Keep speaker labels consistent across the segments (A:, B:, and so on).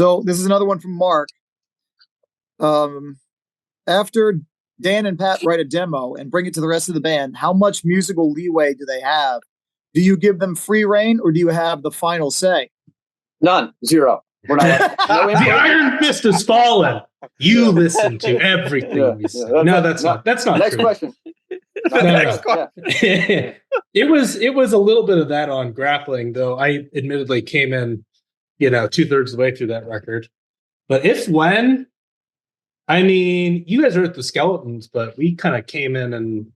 A: So this is another one from Mark. After Dan and Pat write a demo and bring it to the rest of the band, how much musical leeway do they have? Do you give them free reign, or do you have the final say?
B: None. Zero. We're not.
C: No the iron fist has fallen. You listen to everything we say. No, that's not
B: Next
C: true.
B: question.
C: Next question. It was a little bit of that on Grappling, though. I admittedly came in, 2/3 of the way through that record. But when, I mean, you guys are at the Skeletons, but we kind of came in and,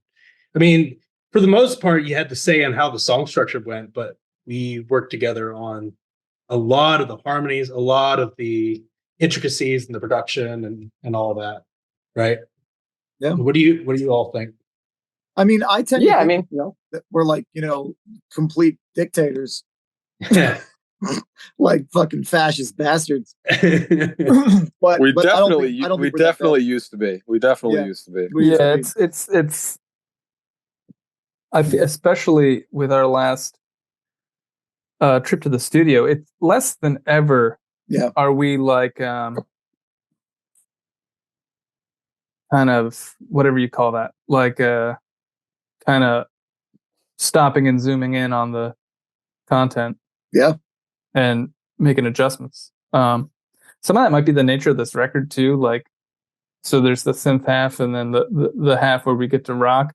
C: I mean, for the most part, you had to say on how the song structure went, but we worked together on a lot of the harmonies, a lot of the intricacies in the production and all of that, right?
A: Yeah.
C: What do you all think?
A: I mean, I tend to think, that we're like, complete dictators. Like fucking fascist bastards. but
D: we
A: but
D: definitely
A: I don't think
D: we definitely used to be. We definitely used to be.
E: Yeah, it's I feel, especially with our last trip to the studio, it's less than ever.
A: Yeah.
E: Are we like kind of whatever you call that, like kind of stopping and zooming in on the content.
A: Yeah.
E: And making adjustments. Some of that might be the nature of this record too. Like, so there's the synth half and then the half where we get to rock.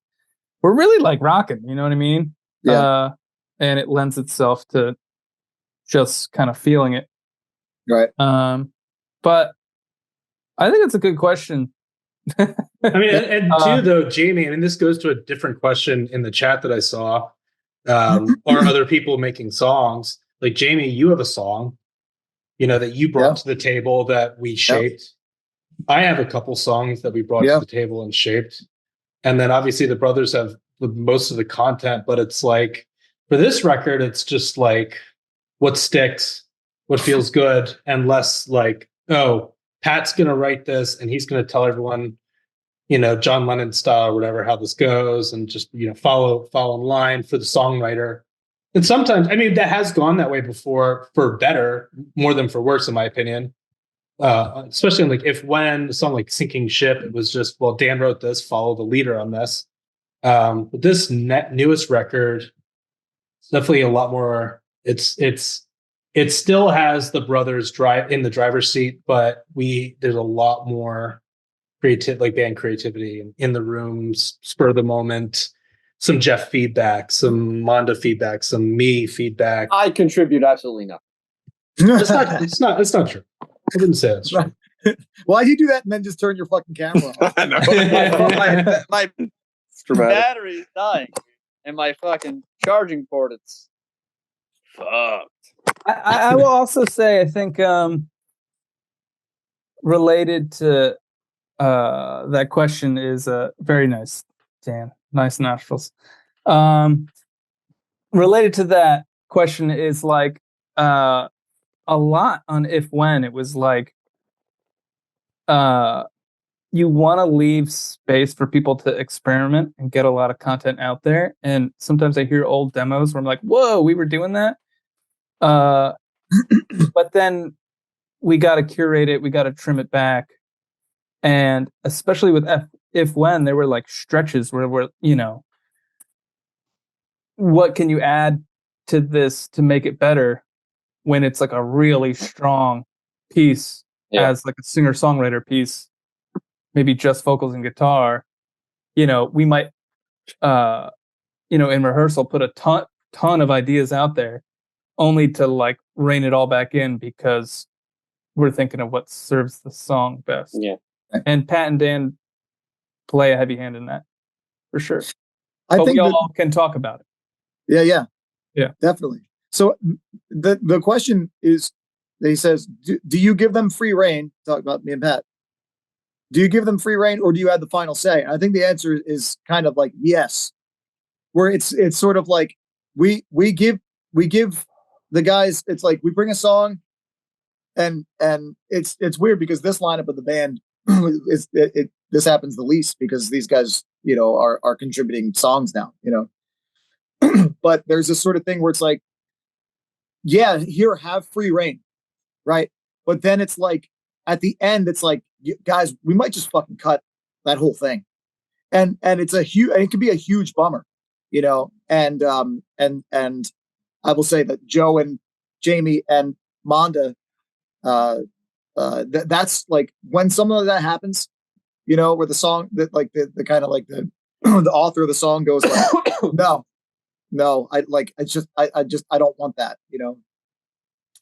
E: We're really like rocking, you know what I mean?
A: Yeah.
E: And it lends itself to just kind of feeling it.
A: Right.
E: But I think it's a good question.
C: I mean, and too, though, Jamie, I mean, this goes to a different question in the chat that I saw. Are other people making songs? Like, Jamie, you have a song, that you brought to the table that we shaped. I have a couple songs that we brought to the table and shaped. And then obviously the brothers have most of the content, but it's like, for this record, it's just like what sticks, what feels good, and less like, oh, Pat's going to write this and he's going to tell everyone, John Lennon style or whatever, how this goes, and just, follow in line for the songwriter. And sometimes, I mean, that has gone that way before, for better, more than for worse, in my opinion. Especially when the song like Sinking Ship, it was just, well, Dan wrote this, follow the leader on this. But this newest record, it's definitely a lot more. It still has the brothers drive in the driver's seat, but there's a lot more band creativity in the rooms, spur of the moment. Some Jeff feedback, some Monda feedback, some me feedback.
B: I contribute absolutely nothing.
C: It's not true. I wouldn't say that's true.
A: Why'd you do that and then just turn your fucking camera off?
D: I know.
B: my battery is dying, and my fucking charging port, it's fucked.
E: I will also say, I think related to that question is very nice, Dan. Nice nostrils. Related to that question is like a lot on If When. It was like you want to leave space for people to experiment and get a lot of content out there. And sometimes I hear old demos where I'm like, whoa, we were doing that. But then we got to curate it. We got to trim it back. And especially with If When, there were like stretches where we're, what can you add to this to make it better when it's like a really strong piece as like a singer-songwriter piece, maybe just vocals and guitar. We might, in rehearsal, put a ton of ideas out there only to like rein it all back in because we're thinking of what serves the song best.
B: Yeah.
E: And Pat and Dan play a heavy hand in that, for sure.
A: I think
E: we all can talk about it.
A: Yeah, definitely. So the question is, he says, do you give them free reign? Talk about me and Pat. Do you give them free reign, or do you have the final say? And I think the answer is kind of like yes, where it's sort of like we give the guys. It's like we bring a song, and it's weird because this lineup of the band. This happens the least because these guys, are contributing songs now, but there's this sort of thing where it's like, yeah, here, have free reign, right? but then it's like at the end, it's like, guys, we might just fucking cut that whole thing, and it's it can be a huge bummer, you know. And I will say that Joe and Jamie and Monda, that's like when some of that happens, you know, where the song that like the kind of like the the author of the song goes like, no, I don't want that, you know.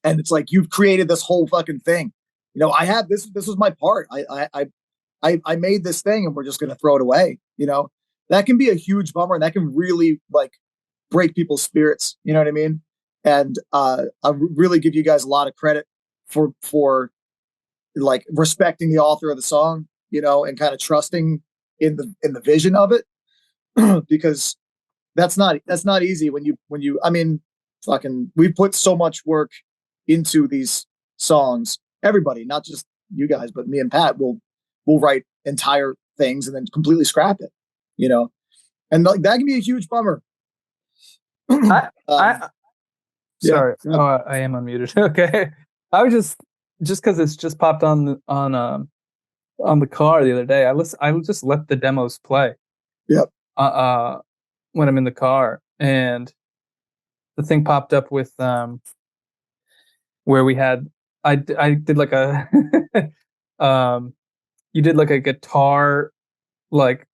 A: And it's like, you've created this whole fucking thing, you know. I have this was my part. I made this thing, and we're just gonna throw it away, you know. That can be a huge bummer, and that can really like break people's spirits, you know what I mean. And I really give you guys a lot of credit for like respecting the author of the song, you know, and kind of trusting in the vision of it, because that's not easy when you I mean, fucking, we put so much work into these songs. Everybody, not just you guys, but me and Pat will write entire things and then completely scrap it, you know. And like that can be a huge bummer.
E: Sorry.
A: Yeah.
E: Oh, I am unmuted. Okay. I was just because it's just popped on the car the other day. I just let the demos play.
A: Yep.
E: When I'm in the car, and the thing popped up with where we had I did like a you did like a guitar like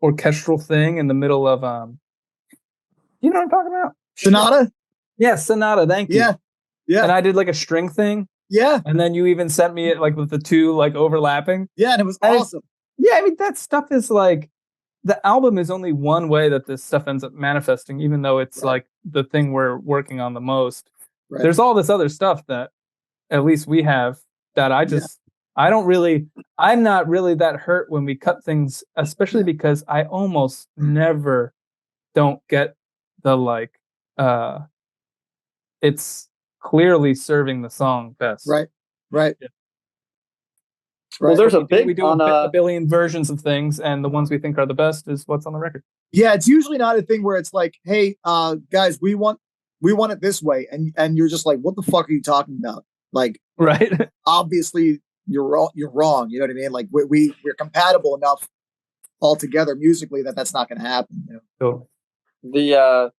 E: orchestral thing in the middle of you know what I'm talking about?
A: Sonata.
E: Yeah, Sonata. Thank you.
A: Yeah.
E: And I did like a string thing.
A: Yeah.
E: And then you even sent me it like with the two like overlapping.
A: Yeah, and it was awesome.
E: Yeah, I mean that stuff is like, the album is only one way that this stuff ends up manifesting, even though it's like the thing we're working on the most. Right. There's all this other stuff that at least we have that I'm not really that hurt when we cut things, especially because I almost never don't get the like it's clearly serving the song best.
A: Right. Yeah.
B: Well, there's
E: we do a billion versions of things, and the ones we think are the best is what's on the record.
A: Yeah, it's usually not a thing where it's like, hey, guys, we want it this way, and you're just like, what the fuck are you talking about? Like,
E: right?
A: Obviously, you're wrong. You know what I mean? Like, we're compatible enough altogether musically that's not going to happen. You know?
B: The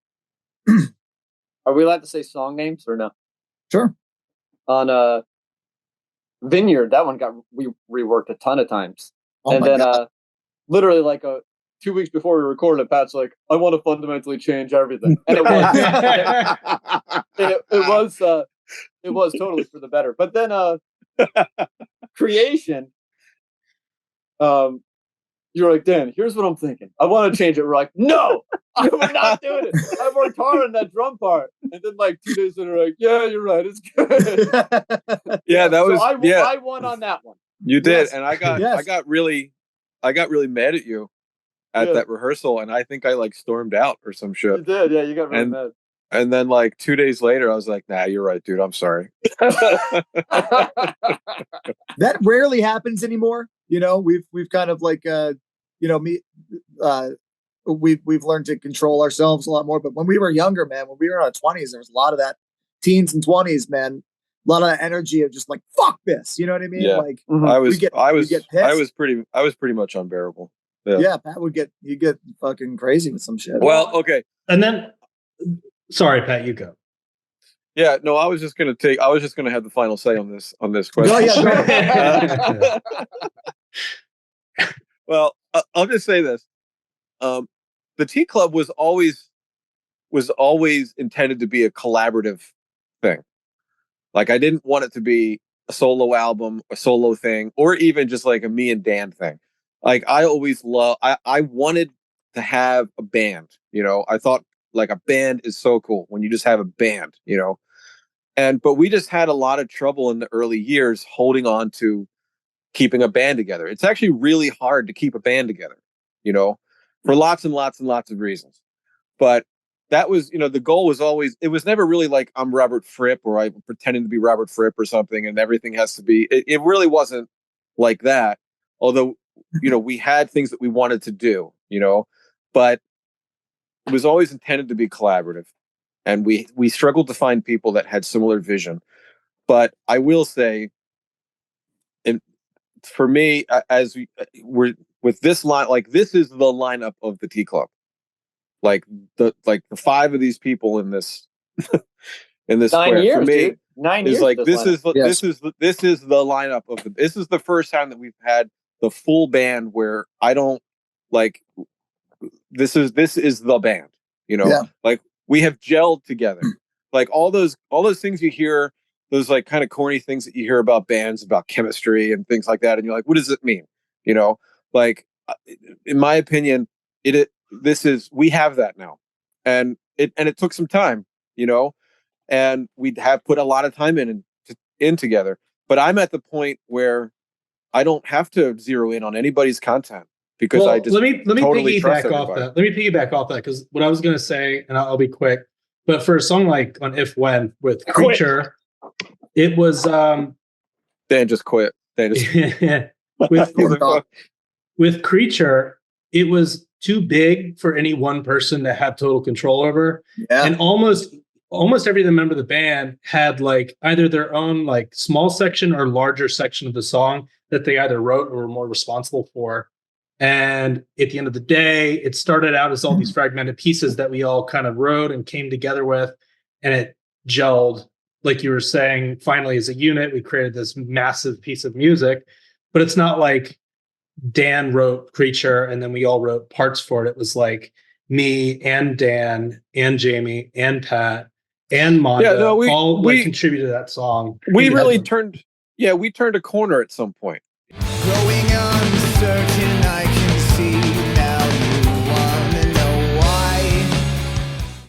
B: are we allowed to say song names or no?
A: Sure.
B: On Vineyard, that one got reworked a ton of times. And then God. Literally like 2 weeks before we recorded it, Pat's like, I want to fundamentally change everything. And it was it was totally for the better. But then Creation, you're like, Dan, here's what I'm thinking. I want to change it. We're like, no, we're not doing it. I worked hard on that drum part. And then like 2 days later, like, yeah, you're right. It's good.
D: Yeah, that was.
B: I won on that one.
D: You did, and I got really mad at you at that rehearsal, and I think I like stormed out or some shit.
B: You did, yeah. You got really mad.
D: And then like 2 days later, I was like, nah, you're right, dude. I'm sorry.
A: That rarely happens anymore. You know, we've kind of like you know, we've learned to control ourselves a lot more. But when we were younger, man, when we were in our 20s, there was a lot of that. Teens and 20s, man, a lot of that energy of just like, fuck this. You know what I mean?
D: Yeah.
A: Like,
D: I was pretty much unbearable.
A: Yeah, Pat you get fucking crazy with some shit.
D: Well, okay.
C: And then, sorry, Pat, you go.
D: Yeah, no, I was just gonna have the final say on this question.
A: Oh, yeah,
D: well, I'll just say this: the Tea Club was always intended to be a collaborative thing. Like, I didn't want it to be a solo album, a solo thing, or even just like a me and Dan thing. Like, I wanted to have a band. You know, I thought like a band is so cool when you just have a band. You know. But we just had a lot of trouble in the early years holding on to keeping a band together. It's actually really hard to keep a band together, you know, for lots and lots and lots of reasons. But that was, you know, the goal was always, it was never really like I'm Robert Fripp or I'm pretending to be Robert Fripp or something and everything has to be, it really wasn't like that. Although, you know, we had things that we wanted to do, you know, but it was always intended to be collaborative. And we struggled to find people that had similar vision. But I will say for me, as we're with this line, like this is the lineup of the T Club. Like the 5 of these people in this in this
B: 9
D: square
B: years,
D: for me
B: dude. 9
D: is
B: years.
D: like
B: this
D: this
B: lineup.
D: is this is the lineup of the. This is the first time that we've had the full band where I don't like. This is the band. You know, like we have gelled together. Like all those things you hear, those like kind of corny things that you hear about bands, about chemistry and things like that, and you're like, what does it mean? You know, like in my opinion, we have that now, and it took some time, you know, and we have put a lot of time in together. But I'm at the point where I don't have to zero in on anybody's content because I just
C: let me
D: totally trust
C: piggyback off
D: everybody.
C: that. Let me piggyback off that because what I was going to say, and I'll be quick. But for a song like on If When with Creature, it was
D: Dan just quit. Dan just
C: with Creature, it was too big for any one person to have total control over.
A: Yeah.
C: And almost every member of the band had like either their own like small section or larger section of the song that they either wrote or were more responsible for. And at the end of the day, it started out as all these fragmented pieces that we all kind of wrote and came together with, and it gelled, like you were saying, finally as a unit, we created this massive piece of music. But it's not like Dan wrote Creature and then we all wrote parts for it. It was like me and Dan and Jamie and Pat and Monda we contributed to that song.
D: We really turned a corner at some point.
F: Growing up